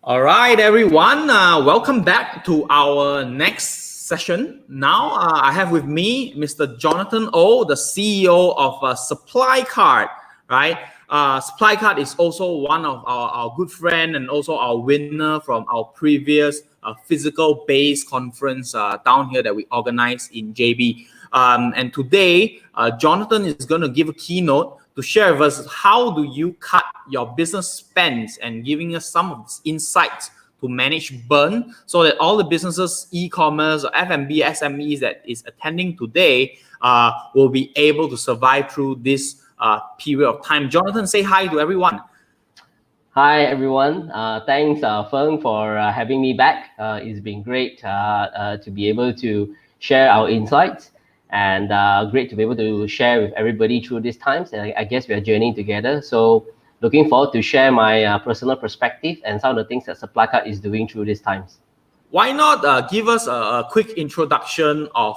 All right, everyone. Welcome back to our next session. Now, I have with me Mr. Jonathan O, the CEO of Supplycart. Right, Supplycart is also one of our good friend and also our winner from our previous physical-based conference down here that we organized in JB. And today, Jonathan is going to give a keynote to share with us how do you cut your business spends and giving us some of insights to manage burn so that all the businesses, e-commerce or F&B, SMEs that is attending today will be able to survive through this period of time. Jonathan, say hi to everyone. Hi, everyone. Thanks, Feng, for having me back. It's been great to be able to share our insights and great to be able to share with everybody through these times. And I guess we are journeying together. So looking forward to share my personal perspective and some of the things that Supplycart is doing through these times. Why not give us a quick introduction of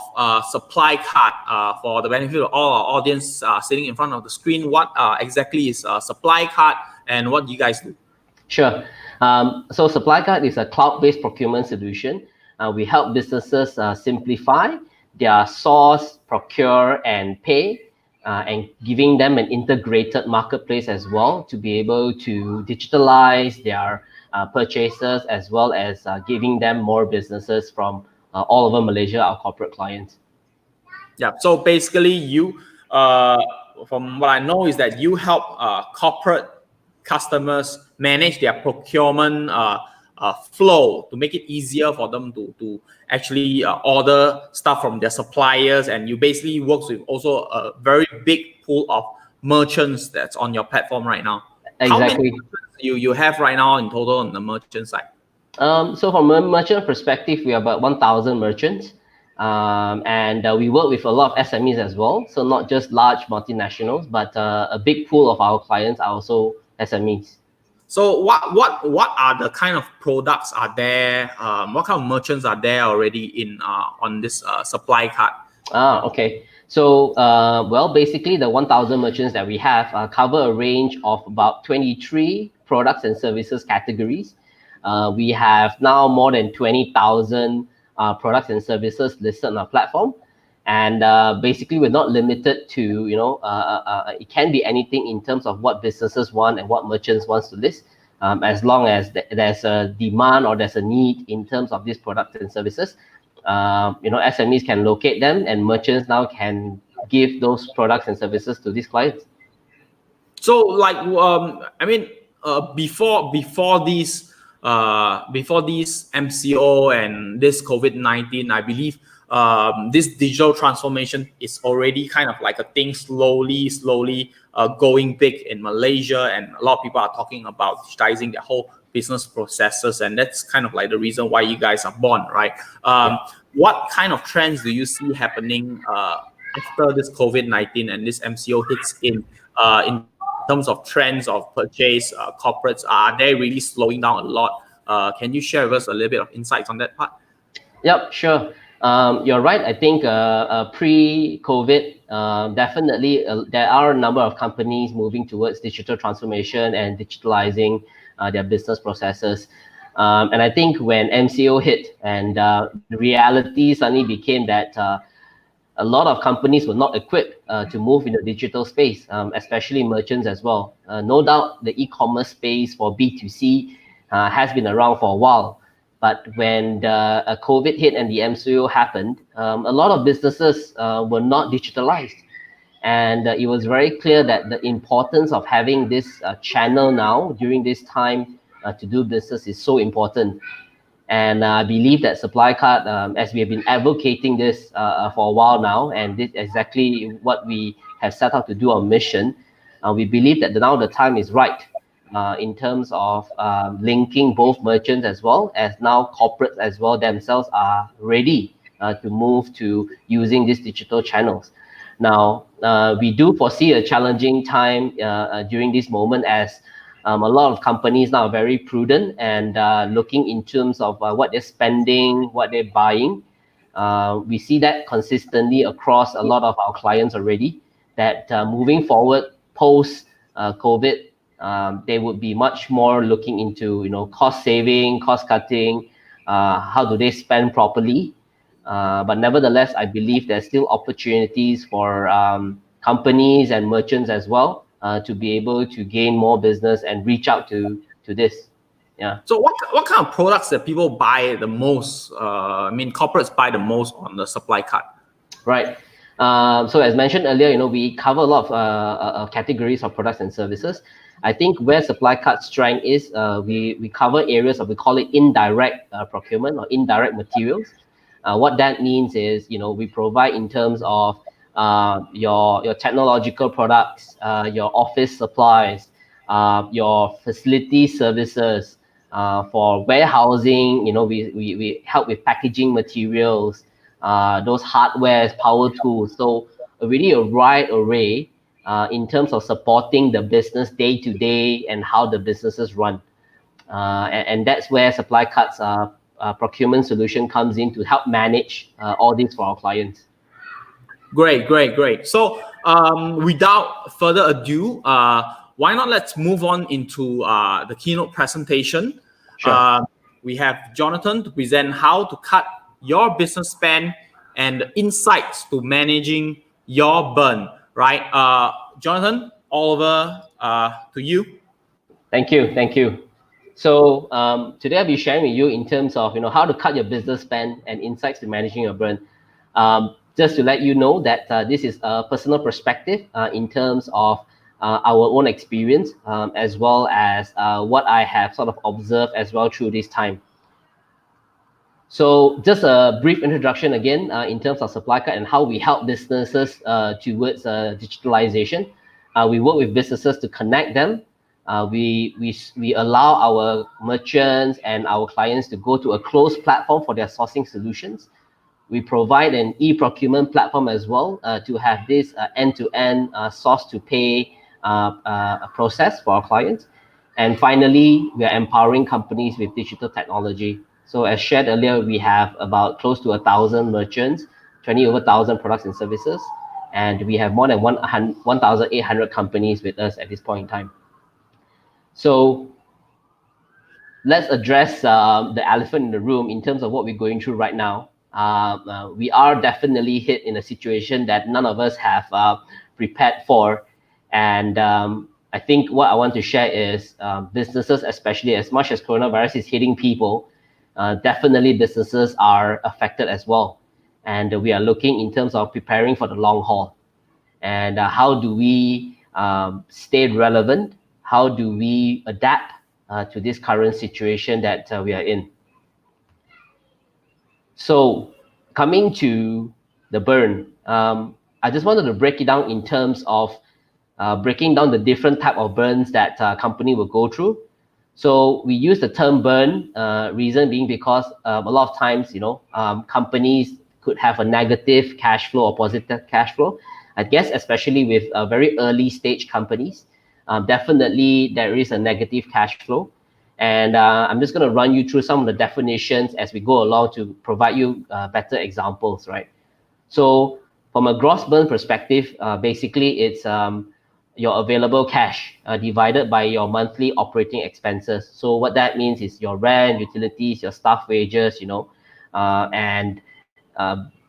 Supplycart for the benefit of all our audience sitting in front of the screen? What exactly is Supplycart and what do you guys do? Sure. So Supplycart is a cloud-based procurement solution. We help businesses simplify their source, procure, and pay, and giving them an integrated marketplace as well to be able to digitalize their purchases, as well as giving them more businesses from all over Malaysia, our corporate clients. Yeah. So basically, you, from what I know, is that you help corporate customers manage their procurement flow to make it easier for them to actually order stuff from their suppliers, and you basically work with also a very big pool of merchants that's on your platform right now. Exactly. How many merchants you have right now in total on the merchant side? So from a merchant perspective, we are about 1,000 merchants. And we work with a lot of SMEs as well. So not just large multinationals, but a big pool of our clients are also SMEs. So what are the kind of products are there? What kind of merchants are there already in on this Supplycart? Okay. So well, basically the 1,000 merchants that we have cover a range of about 23 products and services categories. We have now more than 20,000 products and services listed on our platform. And basically, we're not limited to, it can be anything in terms of what businesses want and what merchants wants to list, as long as there's a demand or there's a need in terms of these products and services. SMEs can locate them and merchants now can give those products and services to these clients. So like, I mean, before these MCO and this COVID-19, I believe this digital transformation is already kind of like a thing slowly going big in Malaysia, and a lot of people are talking about digitizing their whole business processes, and that's kind of like the reason why you guys are born, right? What kind of trends do you see happening after this COVID-19 and this MCO hits in terms of trends of purchase? Corporates, are they really slowing down a lot? Can you share with us a little bit of insights on that part? Yep, sure. You're right. I think pre-COVID, definitely there are a number of companies moving towards digital transformation and digitalizing their business processes. And I think when MCO hit and the reality suddenly became that a lot of companies were not equipped to move in the digital space, especially merchants as well. No doubt the e-commerce space for B2C has been around for a while. But when the COVID hit and the MCO happened, a lot of businesses were not digitalized. And it was very clear that the importance of having this channel now during this time to do business is so important. And I believe that Supplycart, as we have been advocating this for a while now, and this is exactly what we have set out to do on mission, we believe that now the time is right in terms of linking both merchants as well as now corporates as well themselves are ready to move to using these digital channels. Now, we do foresee a challenging time during this moment as a lot of companies now are very prudent and looking in terms of what they're spending, what they're buying. We see that consistently across a lot of our clients already, that moving forward post COVID, they would be much more looking into, cost saving, cost cutting, how do they spend properly. But nevertheless, I believe there's still opportunities for companies and merchants as well to be able to gain more business and reach out to this. Yeah. So what kind of products that people buy the most? Corporates buy the most on the supply cart. Right. So as mentioned earlier, we cover a lot of categories of products and services. I think where Supplycart's strength is, we cover areas of, we call it indirect procurement or indirect materials. What that means is, we provide in terms of your technological products, your office supplies, your facility services, for warehousing. We help with packaging materials, those hardwares, power tools. So really a wide array in terms of supporting the business day to day and how the businesses run. And that's where Supplycart's procurement solution comes in to help manage all this for our clients. Great. So without further ado, why not let's move on into the keynote presentation. Sure. We have Jonathan to present how to cut your business spend and the insights to managing your burn, right? Jonathan, all over to you. Thank you. So today I'll be sharing with you in terms of how to cut your business spend and insights to managing your burn. Just to let you know that this is a personal perspective in terms of our own experience, as well as what I have sort of observed as well through this time. So just a brief introduction again in terms of Supplycart and how we help businesses towards digitalization. We work with businesses to connect them. We allow our merchants and our clients to go to a closed platform for their sourcing solutions. We provide an e-procurement platform as well to have this end-to-end source to pay process for our clients. And finally, we are empowering companies with digital technology. So as shared earlier, we have about close to 1,000 merchants, 20 over 1,000 products and services, and we have more than 1,800 companies with us at this point in time. So let's address the elephant in the room in terms of what we're going through right now. We are definitely hit in a situation that none of us have prepared for. And I think what I want to share is businesses, especially as much as coronavirus is hitting people, definitely businesses are affected as well. And we are looking in terms of preparing for the long haul. And how do we stay relevant? How do we adapt to this current situation that we are in? So coming to the burn, I just wanted to break it down in terms of breaking down the different type of burns that a company will go through. So we use the term burn, reason being because a lot of times, companies could have a negative cash flow or positive cash flow. I guess especially with very early stage companies, definitely there is a negative cash flow. And I'm just going to run you through some of the definitions as we go along to provide you better examples, right? So from a gross burn perspective, basically it's your available cash divided by your monthly operating expenses. So what that means is your rent, utilities, your staff wages, and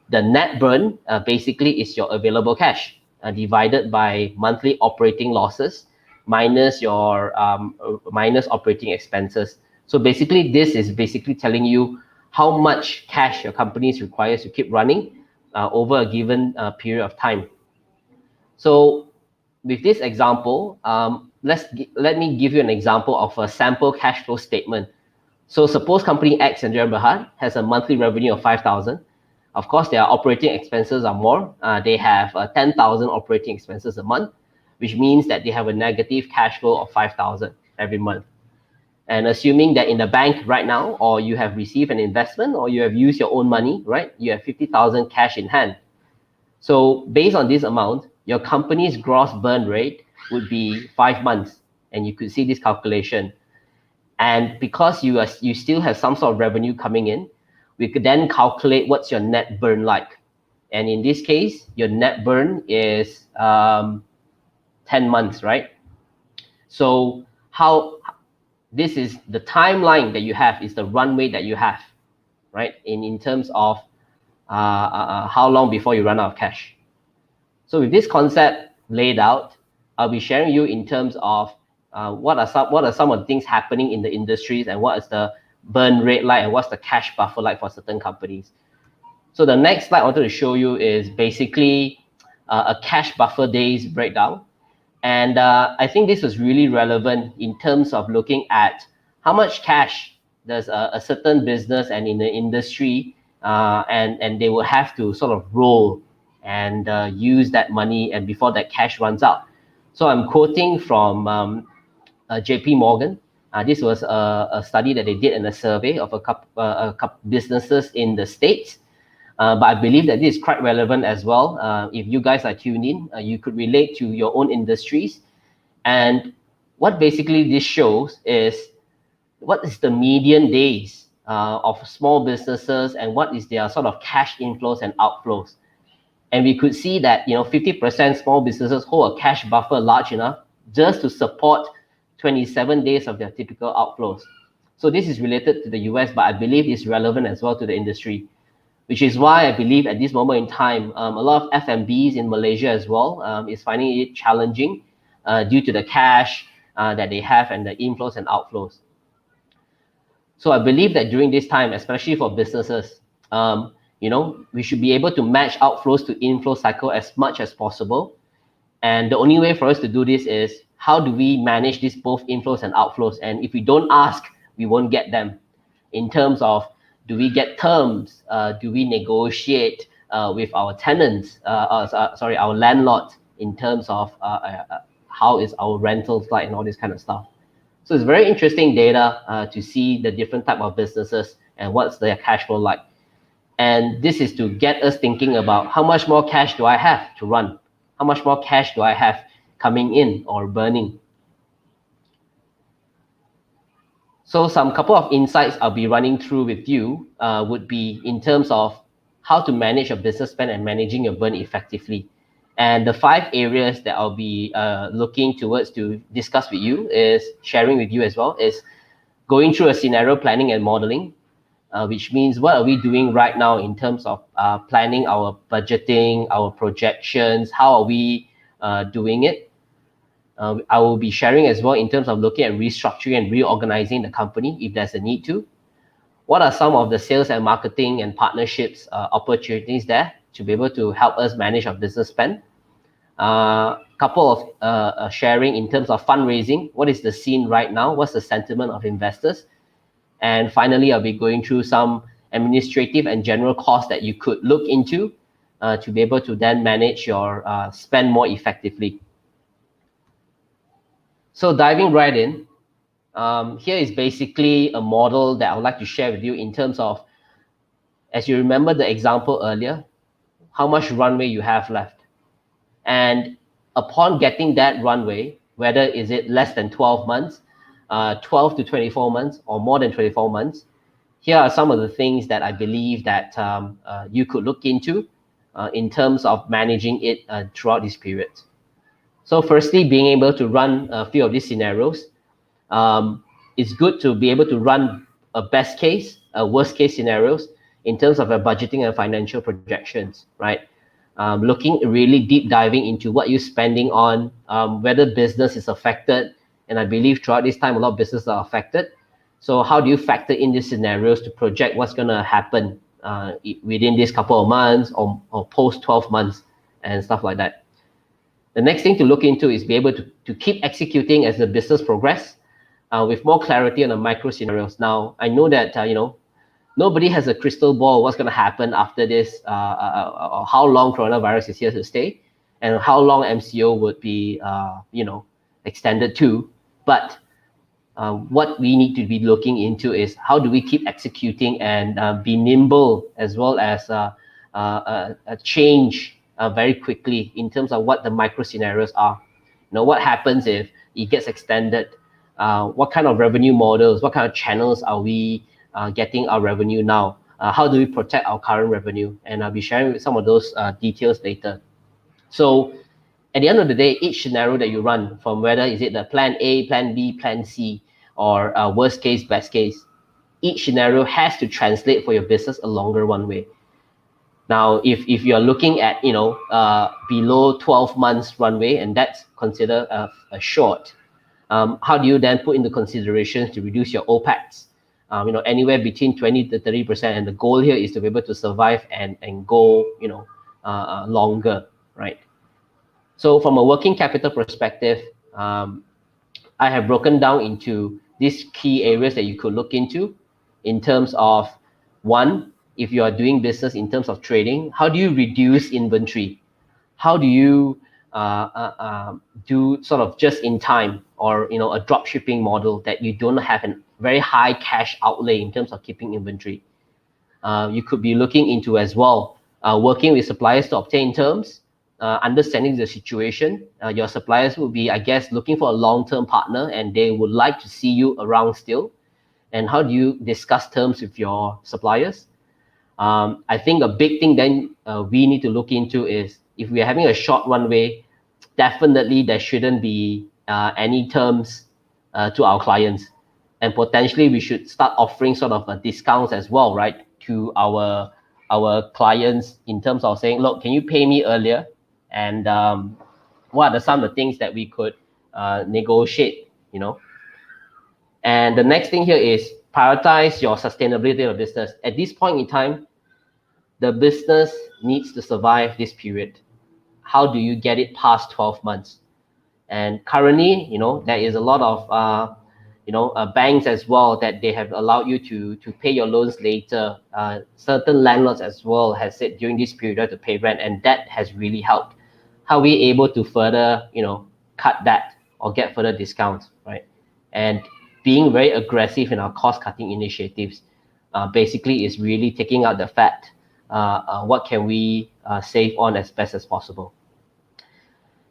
the net burn basically is your available cash divided by monthly operating losses minus your minus operating expenses. So basically, this is basically telling you how much cash your company requires to keep running over a given period of time. So with this example, let me give you an example of a sample cash flow statement. So suppose company X and Berhad has a monthly revenue of 5,000. Of course, their operating expenses are more. They have 10,000 operating expenses a month, which means that they have a negative cash flow of 5,000 every month. And assuming that in the bank right now, or you have received an investment, or you have used your own money, right? You have 50,000 cash in hand. So based on this amount, your company's gross burn rate would be 5 months. And you could see this calculation. And because you still have some sort of revenue coming in, we could then calculate what's your net burn like. And in this case, your net burn is 10 months, right? So how this is the timeline that you have, is the runway that you have, right? In terms of how long before you run out of cash. So with this concept laid out, I'll be sharing you in terms of what are some of the things happening in the industries, and what is the burn rate like, and what's the cash buffer like for certain companies. So the next slide I wanted to show you is basically a cash buffer days breakdown. And I think this was really relevant in terms of looking at how much cash does a certain business and in the industry, and they will have to sort of roll and use that money and before that cash runs out. So I'm quoting from JP Morgan. This was a study that they did in a survey of a couple businesses in the States. But I believe that this is quite relevant as well. If you guys are tuned in, you could relate to your own industries. And what basically this shows is what is the median days of small businesses, and what is their sort of cash inflows and outflows. And we could see that 50% small businesses hold a cash buffer large enough just to support 27 days of their typical outflows. So this is related to the US, but I believe it's relevant as well to the industry, which is why I believe at this moment in time, a lot of F&Bs in Malaysia as well is finding it challenging due to the cash that they have and the inflows and outflows. So I believe that during this time, especially for businesses, we should be able to match outflows to inflow cycle as much as possible. And the only way for us to do this is, how do we manage these both inflows and outflows? And if we don't ask, we won't get them. In terms of, do we get terms? Do we negotiate with our tenants? Our landlords, in terms of how is our rentals like and all this kind of stuff. So it's very interesting data to see the different type of businesses and what's their cash flow like. And this is to get us thinking about, how much more cash do I have to run? How much more cash do I have coming in or burning? So some couple of insights I'll be running through with you would be in terms of how to manage your business spend and managing your burn effectively. And the 5 areas that I'll be looking towards to discuss with you, is sharing with you as well, is going through a scenario planning and modeling, which means what are we doing right now in terms of planning our budgeting, our projections, how are we doing it? I will be sharing as well in terms of looking at restructuring and reorganizing the company if there's a need to. What are some of the sales and marketing and partnerships opportunities there to be able to help us manage our business spend? Couple of sharing in terms of fundraising. What is the scene right now? What's the sentiment of investors? And finally, I'll be going through some administrative and general costs that you could look into to be able to then manage your spend more effectively. So diving right in, here is basically a model that I would like to share with you in terms of, as you remember the example earlier, how much runway you have left. And upon getting that runway, whether is it less than 12 months, 12 to 24 months, or more than 24 months, here are some of the things that I believe that you could look into in terms of managing it throughout this period. So firstly, being able to run a few of these scenarios, it's good to be able to run a best case, a worst case scenarios in terms of budgeting and financial projections, right? Looking really deep diving into what you're spending on, whether business is affected. And I believe throughout this time, a lot of businesses are affected. So how do you factor in these scenarios to project what's going to happen within this couple of months or post 12 months and stuff like that? The next thing to look into is be able to keep executing as the business progress with more clarity on the micro scenarios. Now, I know that, nobody has a crystal ball what's going to happen after this, or how long coronavirus is here to stay, and how long MCO would be, extended to. But what we need to be looking into is, how do we keep executing and be nimble, as well as change very quickly in terms of what the micro scenarios are. What happens if it gets extended? What kind of revenue models, what kind of channels are we getting our revenue now? How do we protect our current revenue? And I'll be sharing some of those details later. So at the end of the day, each scenario that you run, from whether is it the plan A, plan B, plan C, or worst case, best case, each scenario has to translate for your business a longer runway. Now, if you're looking at below 12 months runway, and that's considered a short, how do you then put into consideration to reduce your OPEX? Anywhere between 20 to 30%, and the goal here is to be able to survive and go longer, right? So from a working capital perspective, I have broken down into these key areas that you could look into in terms of, one, if you are doing business in terms of trading, how do you reduce inventory? How do you do sort of just in time, or a drop shipping model that you don't have a very high cash outlay in terms of keeping inventory? You could be looking into as well, working with suppliers to obtain terms, understanding the situation. Your suppliers will be, I guess, looking for a long-term partner, and they would like to see you around still. And how do you discuss terms with your suppliers? I think a big thing then we need to look into is, if we are having a short runway, definitely there shouldn't be any terms to our clients. And potentially we should start offering sort of discounts as well, right, to our clients, in terms of saying, look, can you pay me earlier? And what are some of the things that we could negotiate, And the next thing here is prioritize your sustainability of business. At this point in time, the business needs to survive this period. How do you get it past 12 months? And currently, there is a lot of banks as well, that they have allowed you to pay your loans later. Certain landlords as well has said during this period to pay rent, and that has really helped. How are we able to further, cut that or get further discounts, right? And being very aggressive in our cost-cutting initiatives, basically is really taking out the fat. What can we save on as best as possible?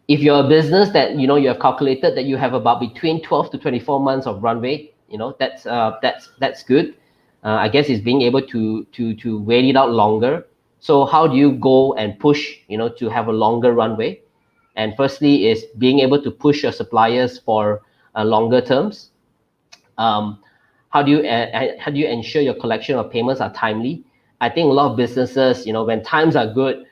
If you're a business that you have calculated that you have about between 12 to 24 months of runway, that's good. I guess it's being able to wait it out longer. So how do you go and push to have a longer runway? And firstly is being able to push your suppliers for longer terms. How do you ensure your collection of payments are timely? I think a lot of businesses, when times are good,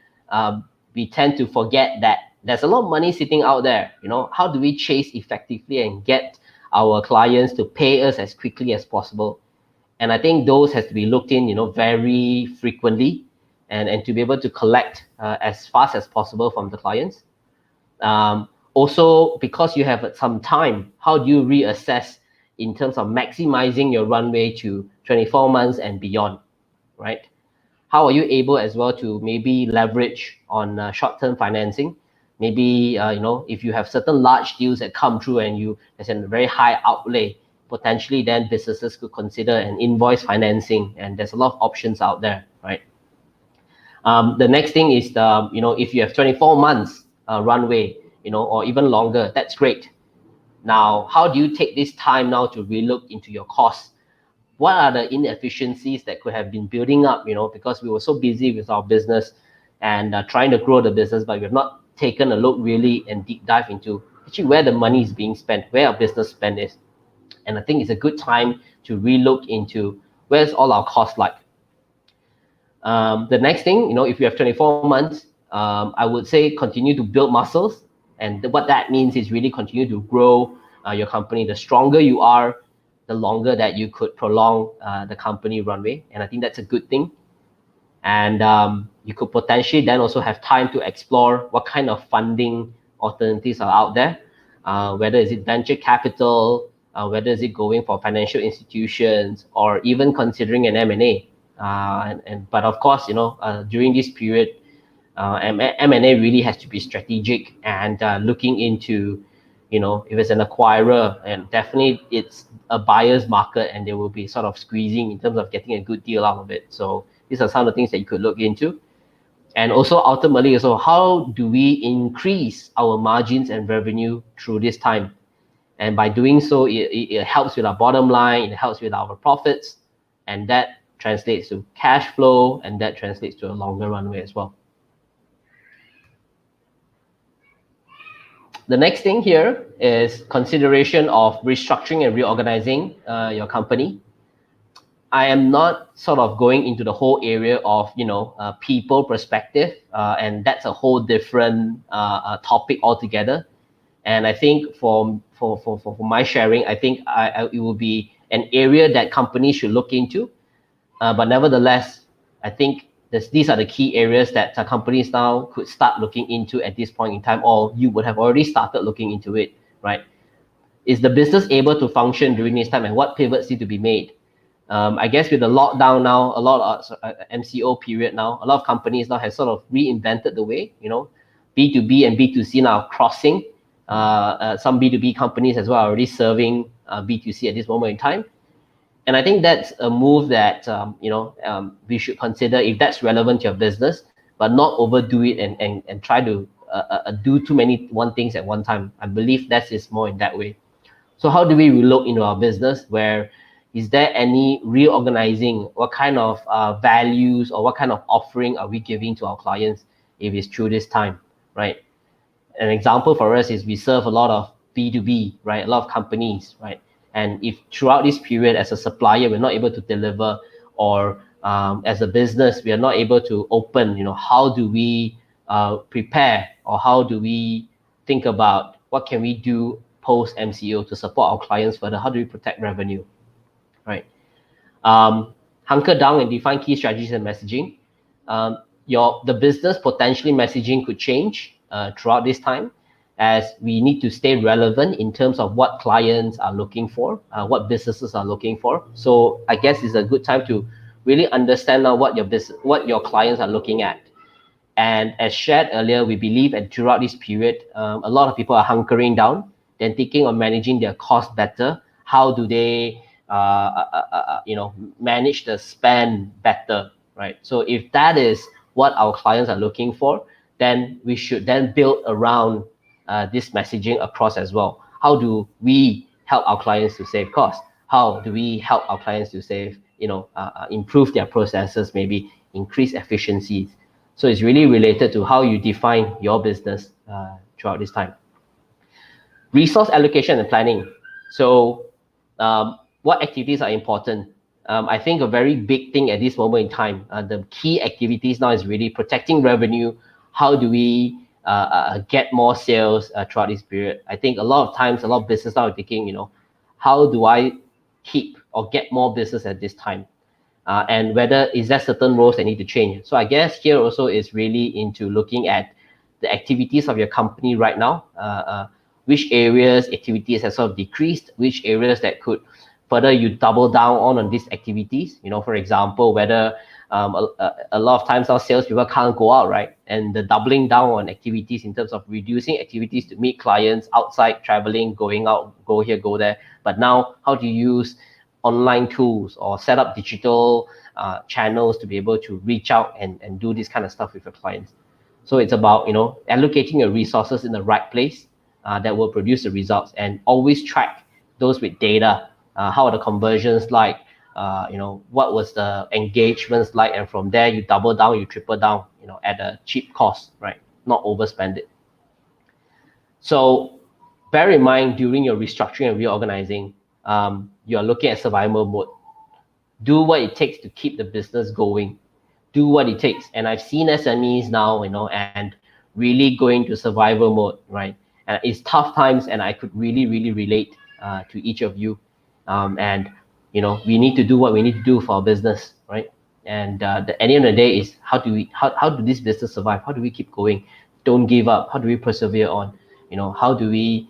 we tend to forget that there's a lot of money sitting out there. How do we chase effectively and get our clients to pay us as quickly as possible? And I think those has to be looked in, very frequently, and to be able to collect as fast as possible from the clients. Also, because you have some time, how do you reassess in terms of maximizing your runway to 24 months and beyond, right? How are you able as well to maybe leverage on short-term financing? Maybe, if you have certain large deals that come through and there's a very high outlay, potentially then businesses could consider an invoice financing, and there's a lot of options out there, right? The next thing is, if you have 24 months runway, or even longer, that's great. Now, how do you take this time now to relook into your costs? What are the inefficiencies that could have been building up, because we were so busy with our business and trying to grow the business, but we have not taken a look really and deep dive into actually where the money is being spent, where our business spend is. And I think it's a good time to relook into where's all our costs like. The next thing, if you have 24 months, I would say continue to build muscles. And what that means is really continue to grow your company. The stronger you are, the longer that you could prolong the company runway. And I think that's a good thing. And you could potentially then also have time to explore what kind of funding alternatives are out there, whether is it venture capital, whether is it going for financial institutions, or even considering an M&A. But of course, during this period, M&A really has to be strategic and looking into, if it's an acquirer, and definitely it's a buyer's market, and they will be sort of squeezing in terms of getting a good deal out of it. So these are some of the things that you could look into. And also ultimately, how do we increase our margins and revenue through this time? And by doing so, it helps with our bottom line, it helps with our profits, and that translates to cash flow, and that translates to a longer runway as well. The next thing here is consideration of restructuring and reorganizing your company. I am not sort of going into the whole area of people perspective, and that's a whole different topic altogether. And I think for my sharing, I think it will be an area that companies should look into. But nevertheless, I think these are the key areas that companies now could start looking into at this point in time, or you would have already started looking into it, right? Is the business able to function during this time, and what pivots need to be made? I guess with the lockdown now, a lot of MCO period now, a lot of companies now have sort of reinvented the way, B2B and B2C now crossing. Some B2B companies as well are already serving B2C at this moment in time. And I think that's a move that, we should consider if that's relevant to your business, but not overdo it and try to do too many things at one time. I believe that is more in that way. So how do we relook into our business? Where is there any reorganizing? What kind of values or what kind of offering are we giving to our clients if it's through this time, right? An example for us is we serve a lot of B2B, right? A lot of companies, right? And if throughout this period as a supplier, we're not able to deliver, or as a business, we are not able to open, how do we prepare, or how do we think about what can we do post MCO to support our clients further? How do we protect revenue, right? Hunker down and define key strategies and messaging. The business potentially messaging could change throughout this time, as we need to stay relevant in terms of what clients are looking for, what businesses are looking for. So I guess it's a good time to really understand now what your clients are looking at. And as shared earlier, we believe that throughout this period, a lot of people are hunkering down, then thinking of managing their costs better. How do they, manage the spend better, right? So if that is what our clients are looking for, then we should then build around this messaging across as well. How do we help our clients to save costs? How do we help our clients to save, improve their processes, maybe increase efficiencies? So it's really related to how you define your business throughout this time. Resource allocation and planning. So what activities are important? I think a very big thing at this moment in time, the key activities now is really protecting revenue. How do we get more sales throughout this period? I think a lot of times, a lot of business now are thinking, how do I keep or get more business at this time? And whether is there certain roles that need to change? So I guess here also is really into looking at the activities of your company right now. Which areas activities have sort of decreased, which areas that could further you double down on these activities. For example, whether a lot of times our salespeople can't go out, right? And the doubling down on activities in terms of reducing activities to meet clients outside, traveling, going out, go here, go there. But now, how do you use online tools or set up digital channels to be able to reach out and do this kind of stuff with your clients? So it's about, allocating your resources in the right place that will produce the results, and always track those with data. How are the conversions like? What was the engagements like? And from there, you double down, you triple down, at a cheap cost, right? Not overspend it. So bear in mind, during your restructuring and reorganizing, you are looking at survival mode. Do what it takes to keep the business going. Do what it takes. And I've seen SMEs now, and really going to survival mode, right? And it's tough times, and I could really, really relate to each of you. And we need to do what we need to do for our business, right? And at the end of the day is how do this business survive? How do we keep going? Don't give up. How do we persevere on? How do we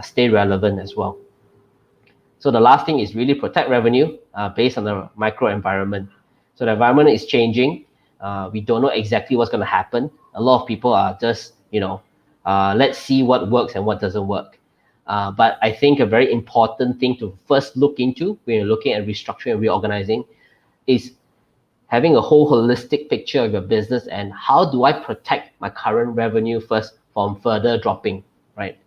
stay relevant as well? So the last thing is really protect revenue based on the micro environment. So the environment is changing. We don't know exactly what's going to happen. A lot of people are just, let's see what works and what doesn't work. But I think a very important thing to first look into when you're looking at restructuring and reorganizing is having a whole holistic picture of your business, and how do I protect my current revenue first from further dropping, right?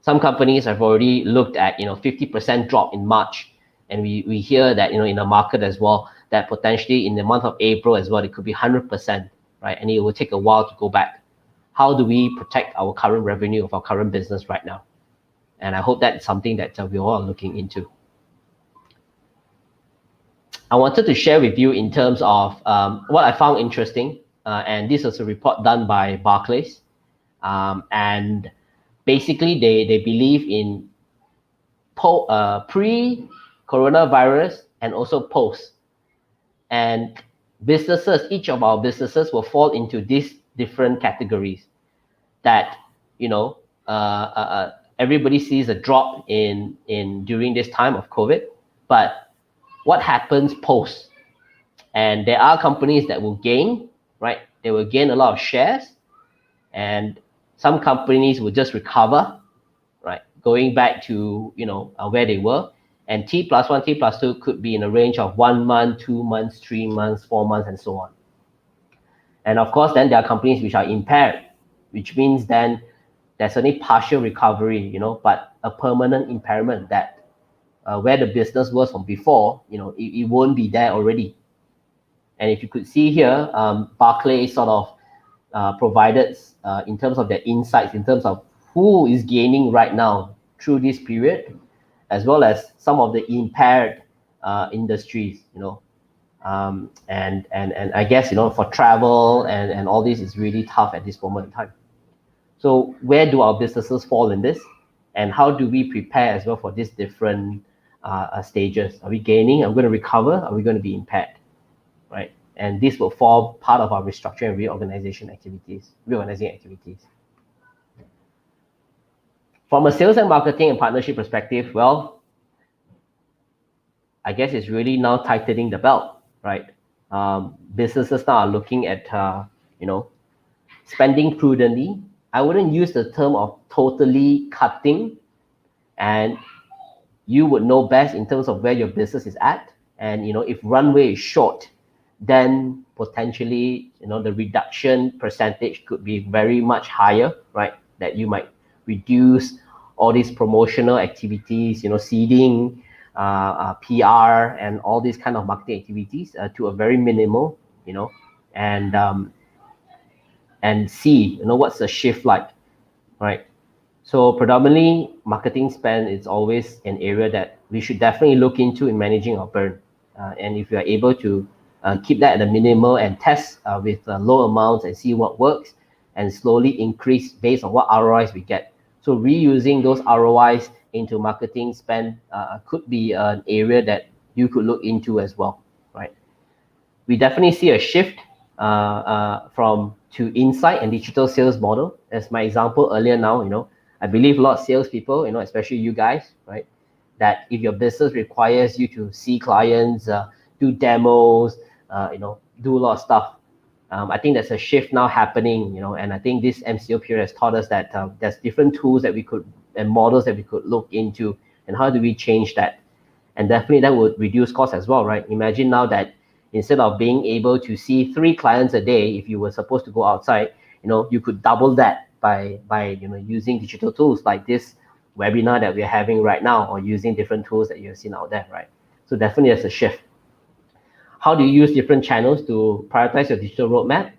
Some companies have already looked at 50% drop in March, and we hear that in the market as well, that potentially in the month of April as well it could be 100%, right? And it will take a while to go back. how do we protect our current revenue of our current business right now? And I hope that's something that we all are looking into. I wanted to share with you in terms of what I found interesting, and this was a report done by Barclays, and basically they believe in pre-coronavirus and also post, and businesses, each of our businesses will fall into these different categories that everybody sees a drop in during this time of COVID, but what happens post? And there are companies that will gain, right? They will gain a lot of shares, and some companies will just recover, right? Going back to where they were. And T+1, T+2 could be in a range of 1 month, 2 months, 3 months, 4 months, and so on. And of course, then there are companies which are impaired, which means then there's only partial recovery, but a permanent impairment that where the business was from before, it won't be there already. And if you could see here, Barclays sort of provided in terms of their insights, in terms of who is gaining right now through this period, as well as some of the impaired industries, and I guess for travel and all this is really tough at this moment in time. So where do our businesses fall in this, and how do we prepare as well for these different stages? Are we gaining? Are we going to recover? Are we going to be impaired? Right? And this will form part of our restructuring and reorganizing activities. From a sales and marketing and partnership perspective, well, I guess it's really now tightening the belt, right? Businesses now are looking at, spending prudently. I wouldn't use the term of totally cutting, and you would know best in terms of where your business is at. And, if runway is short, then potentially, the reduction percentage could be very much higher, right? That you might reduce all these promotional activities, seeding, PR, and all these kind of marketing activities to a very minimal, and see, what's the shift like, right? So predominantly, marketing spend is always an area that we should definitely look into in managing our burn. And if we are able to keep that at a minimal and test with low amounts and see what works, and slowly increase based on what ROIs we get. So reusing those ROIs into marketing spend could be an area that you could look into as well, right? We definitely see a shift from to insight and digital sales model. As my example earlier now, I believe a lot of salespeople, especially you guys, right? That if your business requires you to see clients, do demos, do a lot of stuff. I think there's a shift now happening, and I think this MCO period has taught us that there's different tools that we could and models that we could look into, and how do we change that? And definitely that would reduce costs as well, right? Imagine now that instead of being able to see 3 clients a day, if you were supposed to go outside, you could double that by using digital tools like this webinar that we're having right now, or using different tools that you've seen out there, right? So definitely there's a shift. How do you use different channels to prioritize your digital roadmap?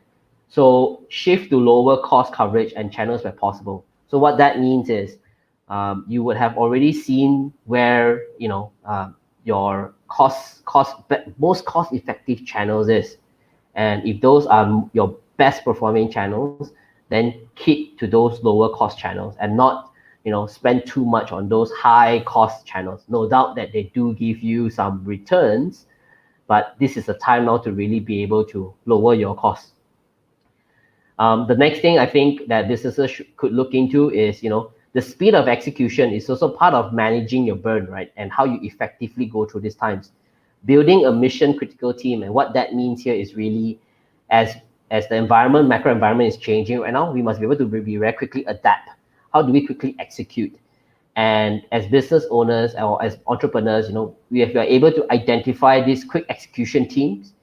So shift to lower cost coverage and channels where possible. So what that means is you would have already seen where your most cost effective channels is, and if those are your best performing channels, then keep to those lower cost channels and not spend too much on those high cost channels. No doubt that they do give you some returns, but this is a time now to really be able to lower your costs. The next thing I think that businesses could look into is, the speed of execution is also part of managing your burn, right? And how you effectively go through these times. Building a mission critical team, and what that means here is really, as the macro environment is changing right now, we must be able to be very quickly adapt. How do we quickly execute? And as business owners or as entrepreneurs, if we are able to identify these quick execution teams,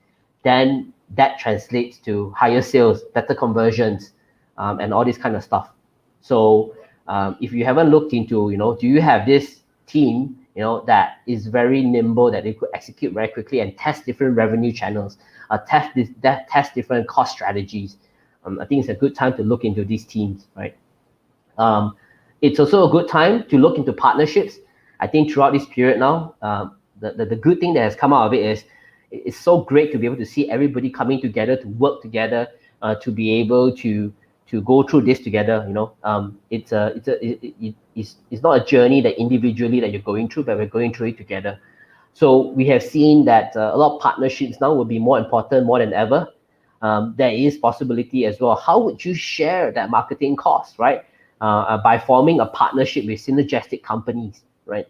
then that translates to higher sales, better conversions, and all this kind of stuff. So if you haven't looked into, do you have this team, that is very nimble, that they could execute very quickly and test different revenue channels, test different cost strategies, I think it's a good time to look into these teams, right? It's also a good time to look into partnerships. I think throughout this period now, the good thing that has come out of it is it's so great to be able to see everybody coming together to work together, to be able to go through this together. It's not a journey that individually that you're going through, but we're going through it together. So we have seen that a lot of partnerships now will be more important more than ever. There is possibility as well. How would you share that marketing cost, right? By forming a partnership with synergistic companies, right?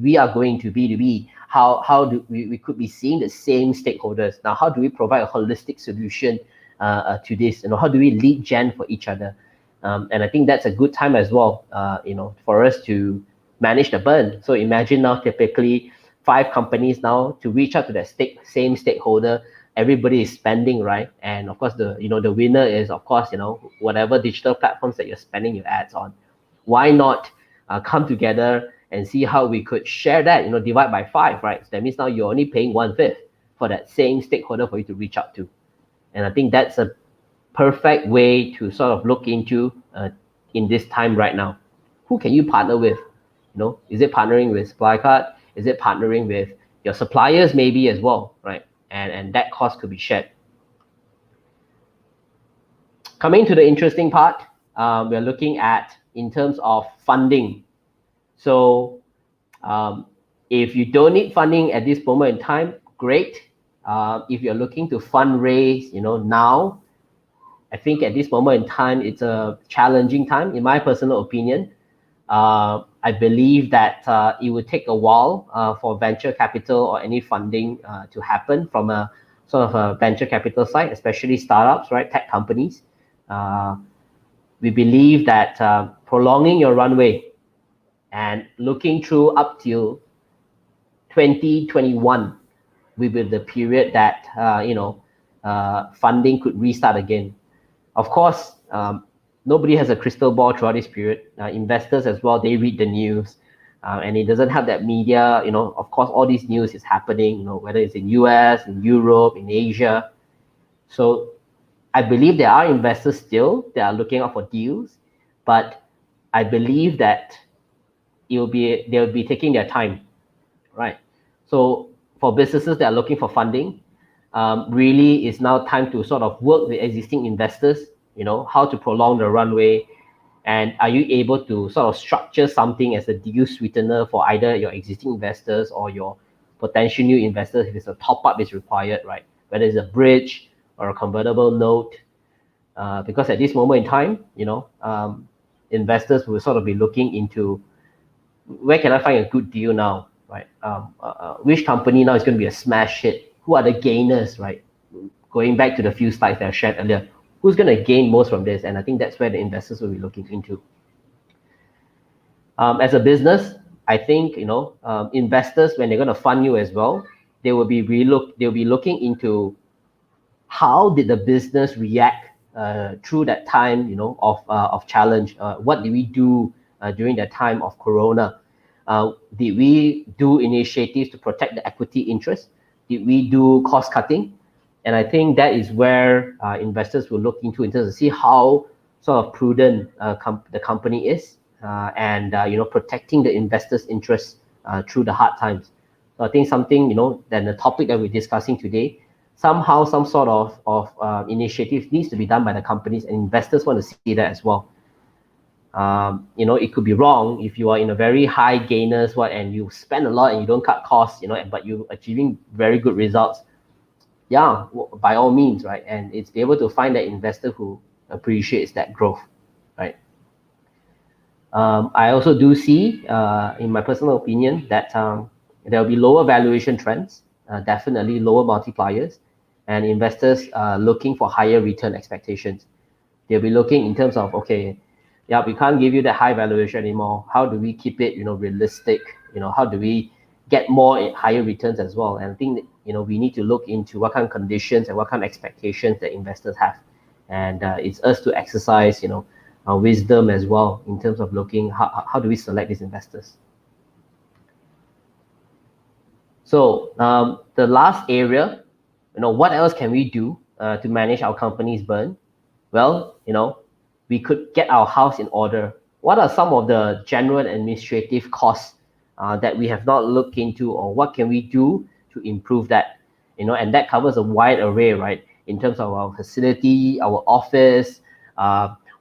We are going to B2B. How do we could be seeing the same stakeholders. Now, how do we provide a holistic solution to this? How do we lead gen for each other? And I think that's a good time as well, for us to manage the burn. So imagine now typically 5 companies now to reach out to that same stakeholder. Everybody is spending, right? And of course, the winner is, of course, whatever digital platforms that you're spending your ads on. Why not come together and see how we could share that, divide by 5, right? So that means now you're only paying 1/5 for that same stakeholder for you to reach out to. And I think that's a perfect way to sort of look into in this time right now. Who can you partner with? Is it partnering with Supplycart? Is it partnering with your suppliers maybe as well, right? And that cost could be shared. Coming to the interesting part, we're looking at in terms of funding. So if you don't need funding at this moment in time, great. If you're looking to fundraise, now, I think at this moment in time, it's a challenging time, in my personal opinion. I believe that it would take a while for venture capital or any funding to happen from a sort of a venture capital side, especially startups, right? Tech companies. We believe that prolonging your runway and looking through up till 2021 will be the period that funding could restart again. Of course, nobody has a crystal ball throughout this period. Investors as well, they read the news, and it doesn't have that media. Of course, all these news is happening. Whether it's in US, in Europe, in Asia. So I believe there are investors still that are looking out for deals, but I believe that they'll be taking their time, right? So for businesses that are looking for funding, really it's now time to sort of work with existing investors, how to prolong the runway, and are you able to sort of structure something as a deal sweetener for either your existing investors or your potential new investors if it's a top-up is required, right? Whether it's a bridge or a convertible note, because at this moment in time, investors will sort of be looking into where can I find a good deal now, right? Which company now is going to be a smash hit? Who are the gainers, right? Going back to the few slides that I shared earlier, who's going to gain most from this? And I think that's where the investors will be looking into. As a business, I think investors, when they're going to fund you as well, they will be looking into how did the business react through that time, of challenge. What did we do during that time of Corona? Did we do initiatives to protect the equity interest? Did we do cost cutting? And I think that is where investors will look into in terms of see how sort of prudent the company is, and protecting the investors' interests through the hard times. So I think something then the topic that we're discussing today, somehow some sort of initiative needs to be done by the companies, and investors want to see that as well. It could be wrong if you are in a very high gainers and you spend a lot and you don't cut costs, but you're achieving very good results. Yeah, by all means, right? And it's be able to find that investor who appreciates that growth, right? I also do see, in my personal opinion, that there will be lower valuation trends, definitely lower multipliers, and investors looking for higher return expectations. They'll be looking in terms of, okay, yeah, we can't give you that high valuation anymore. How do we keep it, realistic? How do we get more higher returns as well? And I think that, we need to look into what kind of conditions and what kind of expectations that investors have. And it's us to exercise, our wisdom as well in terms of looking how do we select these investors. So the last area, what else can we do to manage our company's burn? well, we could get our house in order. What are some of the general administrative costs that we have not looked into, or what can we do to improve that? And that covers a wide array, right? In terms of our facility, our office,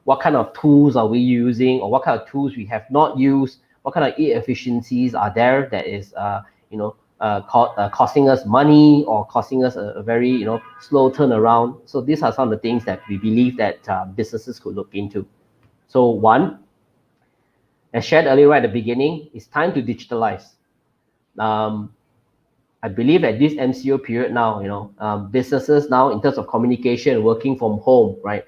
what kind of tools are we using, or what kind of tools we have not used, what kind of inefficiencies are there that is, costing us money or costing us a very, slow turnaround. So these are some of the things that we believe that businesses could look into. So one, as shared earlier right at the beginning, it's time to digitalize. I believe at this MCO period now, businesses now, in terms of communication, working from home, right?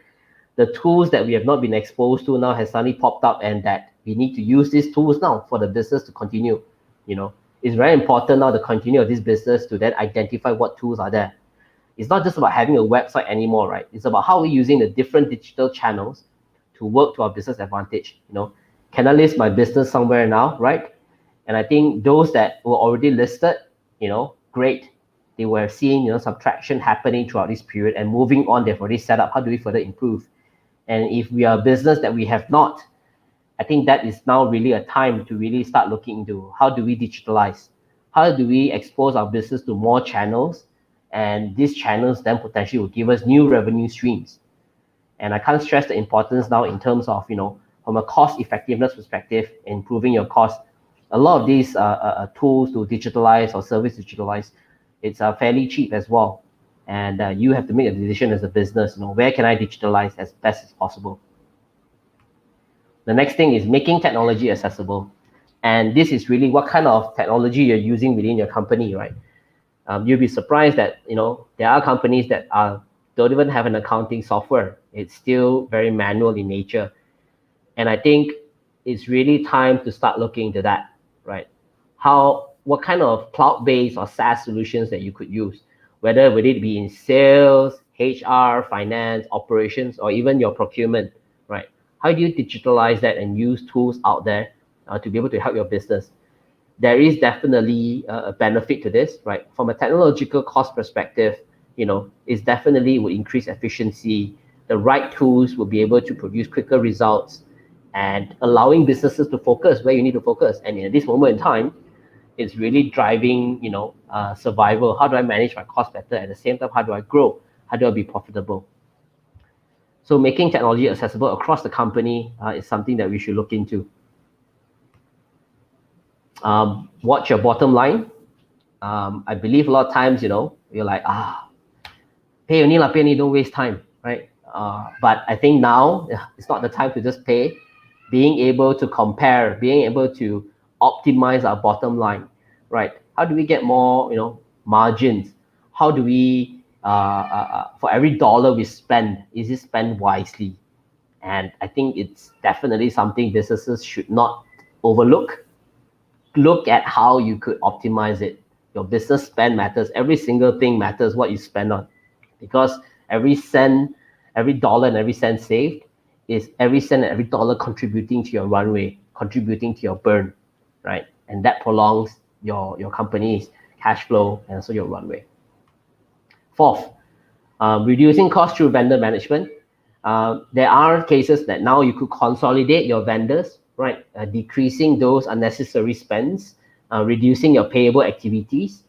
The tools that we have not been exposed to now has suddenly popped up, and that we need to use these tools now for the business to continue. It's very important now to continue this business to then identify what tools are there. It's not just about having a website anymore, right? It's about how we're using the different digital channels to work to our business advantage. Can I list my business somewhere now, right? And I think those that were already listed, great. They were seeing, some traction happening throughout this period, and moving on, they've already set up. How do we further improve? And if we are a business that we have not, I think that is now really a time to really start looking into how do we digitalize? How do we expose our business to more channels? And these channels then potentially will give us new revenue streams. And I can't stress the importance now in terms of, from a cost effectiveness perspective, improving your cost. A lot of these tools to digitalize or service digitalize, it's fairly cheap as well. And you have to make a decision as a business, where can I digitalize as best as possible? The next thing is making technology accessible. And this is really what kind of technology you're using within your company, right? You'll be surprised that, there are companies that don't even have an accounting software. It's still very manual in nature. And I think it's really time to start looking into that, right? What kind of cloud-based or SaaS solutions that you could use, whether would it be in sales, HR, finance, operations, or even your procurement, right? How do you digitalize that and use tools out there to be able to help your business? There is definitely a benefit to this, right? From a technological cost perspective, it's definitely will increase efficiency. The right tools will be able to produce quicker results, and allowing businesses to focus where you need to focus. And in this moment in time, it's really driving, survival. How do I manage my cost better? At the same time, how do I grow? How do I be profitable? So making technology accessible across the company is something that we should look into. Watch your bottom line. I believe a lot of times, you're like, pay only, don't waste time, right? But I think now it's not the time to just pay. Being able to compare, being able to optimize our bottom line, right? How do we get more, margins? How do we, for every dollar we spend, is it spent wisely? And I think it's definitely something businesses should not overlook. Look at how you could optimize it. Your business spend matters. Every single thing matters what you spend on, because every cent, every dollar and every cent saved is every cent and every dollar contributing to your runway, contributing to your burn, right? And that prolongs your company's cash flow and also your runway. Fourth, reducing cost through vendor management. There are cases that now you could consolidate your vendors, right? Decreasing those unnecessary spends, reducing your payable activities.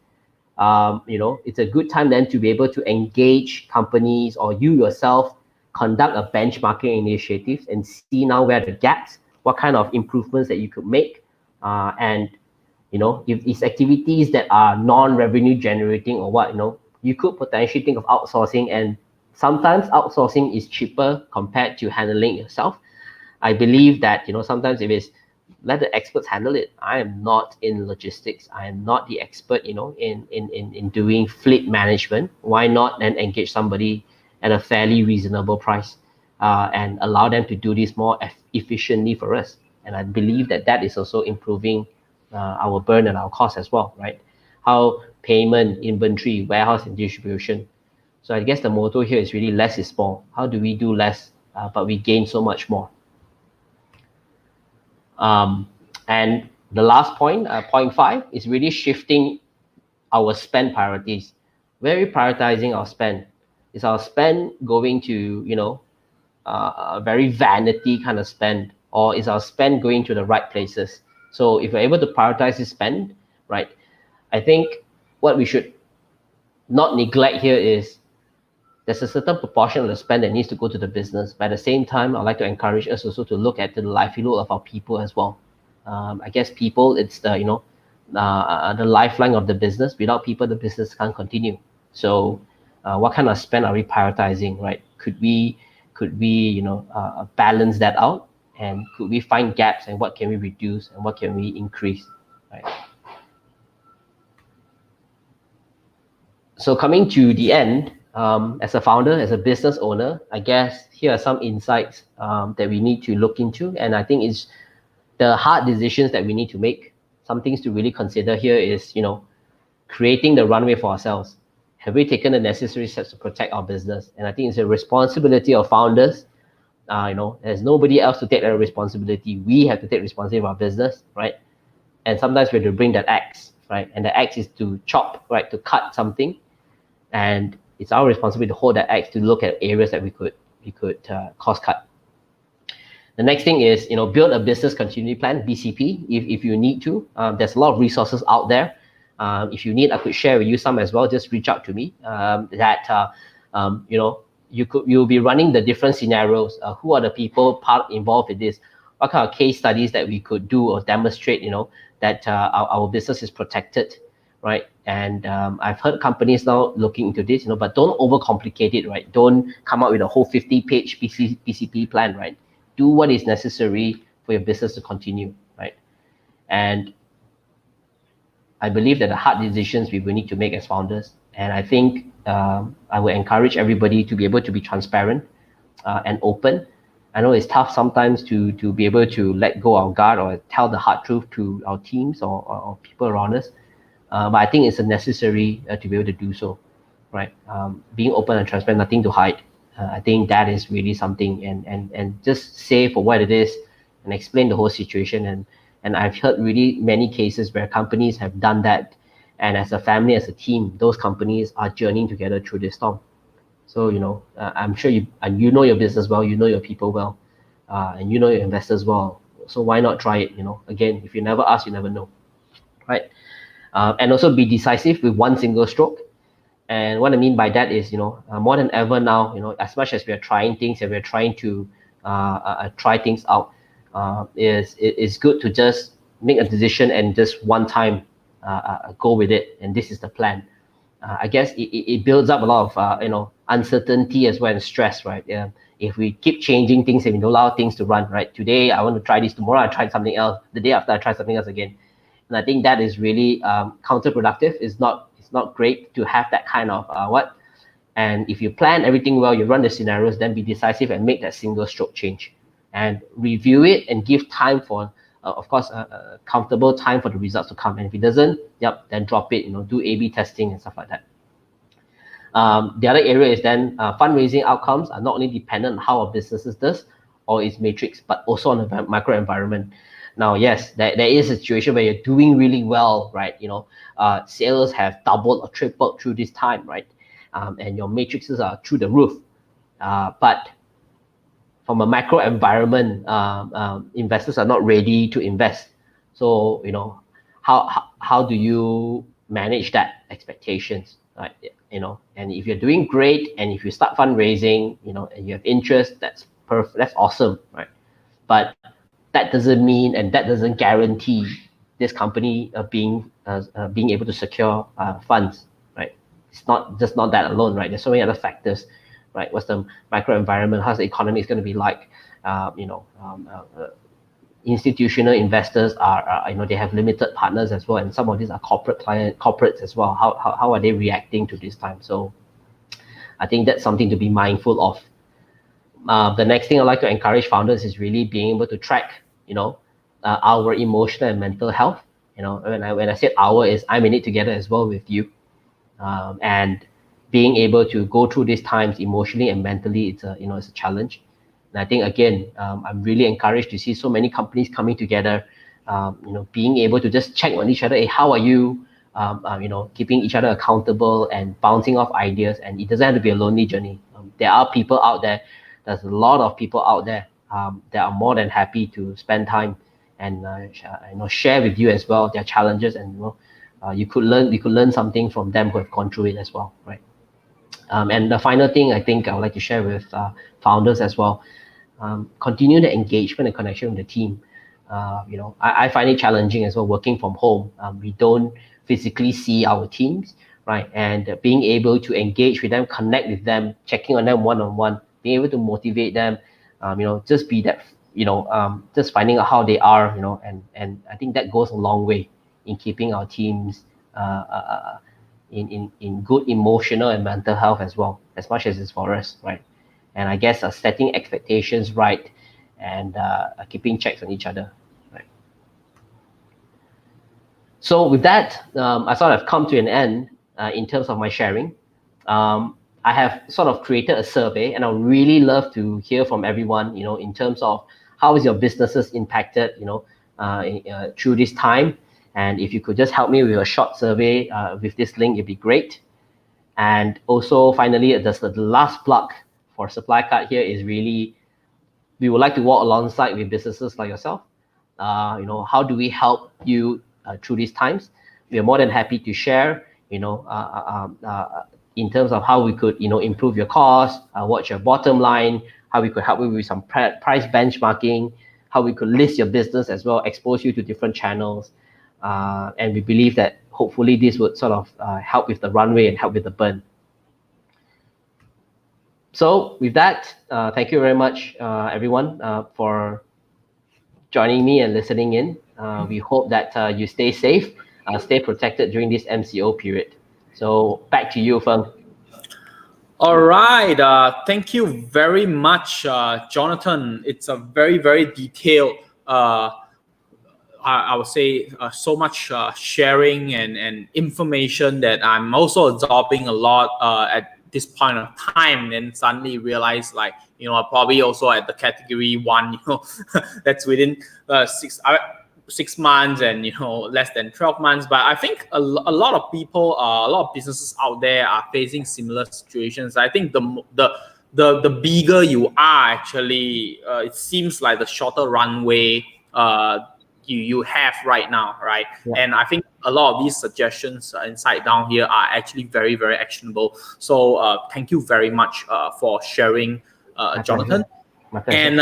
It's a good time then to be able to engage companies, or you yourself conduct a benchmarking initiative and see now where the gaps, what kind of improvements that you could make. And if it's activities that are non-revenue generating or what, you could potentially think of outsourcing. And sometimes outsourcing is cheaper compared to handling it yourself. I believe that, sometimes if it's let the experts handle it. I am not in logistics. I am not the expert, in doing fleet management. Why not then engage somebody at a fairly reasonable price and allow them to do this more efficiently for us? And I believe that is also improving our burn and our cost as well, right? How payment, inventory, warehouse, and distribution. So I guess the motto here is really less is more. How do we do less, but we gain so much more? And the last point, point 5, is really shifting our spend priorities. Where are we prioritizing our spend? Is our spend going to, very vanity kind of spend, or is our spend going to the right places? So if we're able to prioritize this spend, right, I think what we should not neglect here is there's a certain proportion of the spend that needs to go to the business. But at the same time, I'd like to encourage us also to look at the livelihood of our people as well. I guess people, it's the the lifeline of the business. Without people, the business can't continue. So, what kind of spend are we prioritizing, right? Could we balance that out, and could we find gaps, and what can we reduce, and what can we increase, right? So coming to the end, as a founder, as a business owner, I guess here are some insights that we need to look into, and I think it's the hard decisions that we need to make. Some things to really consider here is, creating the runway for ourselves. Have we taken the necessary steps to protect our business? And I think it's a responsibility of founders. There's nobody else to take that responsibility. We have to take responsibility of our business, right? And sometimes we have to bring that axe, right? And the axe is to chop, right? To cut something, and it's our responsibility to hold that axe to look at areas that we could cost cut. The next thing is, build a business continuity plan, BCP, if you need to. There's a lot of resources out there. If you need, I could share with you some as well. Just reach out to me. You'll be running the different scenarios. Who are the people involved in this? What kind of case studies that we could do or demonstrate, that our business is protected, right? And I've heard companies now looking into this, but don't overcomplicate it, right? Don't come up with a whole 50-page BCP plan, right? Do what is necessary for your business to continue, right? And I believe that the hard decisions we will need to make as founders, and I think I would encourage everybody to be able to be transparent and open. I know it's tough sometimes to be able to let go of guard or tell the hard truth to our teams or people around us. But I think it's necessary to be able to do so, right? Being open and transparent, nothing to hide. I think that is really something, and just say for what it is and explain the whole situation. And I've heard really many cases where companies have done that, and as a family, as a team, those companies are journeying together through this storm. So I'm sure you know your business well, you know your people well, and you know your investors well. So why not try it? Again, if you never ask, you never know, right? And also be decisive with one single stroke. And what I mean by that is, more than ever now, as much as we are trying things and we're trying to try things out, it's good to just make a decision and just one time go with it. And this is the plan. I guess it builds up a lot of uncertainty as well, and stress, right? If we keep changing things and we don't allow things to run, right? Today I want to try this, tomorrow I try something else, the day after I try something else again. And I think that is really counterproductive. It's not great to have that kind of And if you plan everything well, you run the scenarios, then be decisive and make that single stroke change, and review it and give time for, of course, a comfortable time for the results to come. And if it doesn't, then drop it. Do A/B testing and stuff like that. The other area is then fundraising outcomes are not only dependent on how a business does or its matrix, but also on the micro environment. Now, yes, there is a situation where you're doing really well, right? Sales have doubled or tripled through this time, right? And your matrices are through the roof. But from a macro environment, investors are not ready to invest. So, how do you manage that expectations, right? And if you're doing great, and if you start fundraising, and you have interest, that's perfect, that's awesome, right? But that doesn't mean, and that doesn't guarantee this company being able to secure funds, right? It's not that alone, right? There's so many other factors, right? What's the micro environment? How's the economy is going to be like? Institutional investors are they have limited partners as well, and some of these are corporates as well. How are they reacting to this time? So I think that's something to be mindful of. The next thing I'd like to encourage founders is really being able to track, our emotional and mental health. When I said our, is I'm in it together as well with you, and being able to go through these times emotionally and mentally, it's a challenge. And I think again, I'm really encouraged to see so many companies coming together, being able to just check on each other. Hey, how are you? Keeping each other accountable and bouncing off ideas. And it doesn't have to be a lonely journey. There are people out there there's a lot of people out there that are more than happy to spend time and share with you as well their challenges, and you could learn something from them who have gone through it as well, right? And the final thing I think I would like to share with founders as well, continue the engagement and connection with the team. I find it challenging as well working from home. We don't physically see our teams, right? And being able to engage with them, connect with them, checking on them one-on-one, being able to motivate them, just be that, just finding out how they are, and I think that goes a long way in keeping our teams in good emotional and mental health as well, as much as it's for us, right? And I guess setting expectations right and keeping checks on each other, right? So with that, I sort of come to an end in terms of my sharing. I have sort of created a survey, and I would really love to hear from everyone, in terms of how is your businesses impacted, through this time. And if you could just help me with a short survey with this link, it'd be great. And also, finally, the last plug for Supplycart here is really, we would like to work alongside with businesses like yourself. How do we help you through these times? We are more than happy to share, in terms of how we could, improve your cost, what's your bottom line, how we could help you with some price benchmarking, how we could list your business as well, expose you to different channels. And we believe that hopefully this would sort of help with the runway and help with the burn. So with that, thank you very much, everyone, for joining me and listening in. We hope that you stay safe, stay protected during this MCO period. So back to you, Feng. All right. Thank you very much, Jonathan. It's a very, very detailed, I would say, so much sharing and information that I'm also absorbing a lot at this point of time, and suddenly realize, like, probably also at the category 1, that's within 6 months and less than 12 months. But I think a lot of people, a lot of businesses out there are facing similar situations. I think the bigger you are, actually, it seems like the shorter runway you have right now, right? Yeah. And I think a lot of these suggestions inside down here are actually very, very actionable. So thank you very much for sharing, Jonathan. My pleasure. And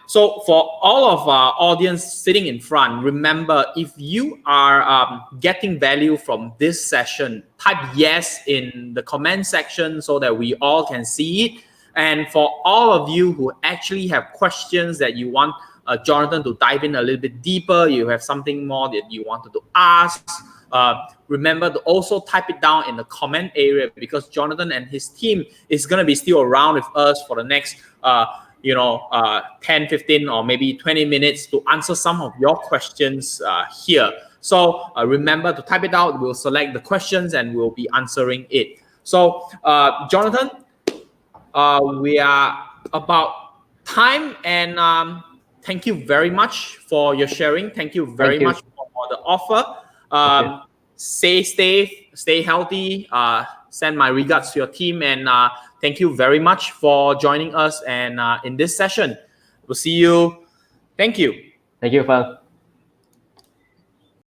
so for all of our audience sitting in front, remember, if you are getting value from this session, type yes in the comment section so that we all can see it. And for all of you who actually have questions that you want Jonathan to dive in a little bit deeper, you have something more that you wanted to ask, remember to also type it down in the comment area, because Jonathan and his team is going to be still around with us for the next 10, 15, or maybe 20 minutes to answer some of your questions here. So remember to type it out. We'll select the questions and we'll be answering it. So Jonathan, we are about time, and thank you very much for your sharing. Thank you very much for the offer. Stay safe, stay healthy. Send my regards to your team, and thank you very much for joining us and in this session. We'll see you. Thank you. Thank you, Fang.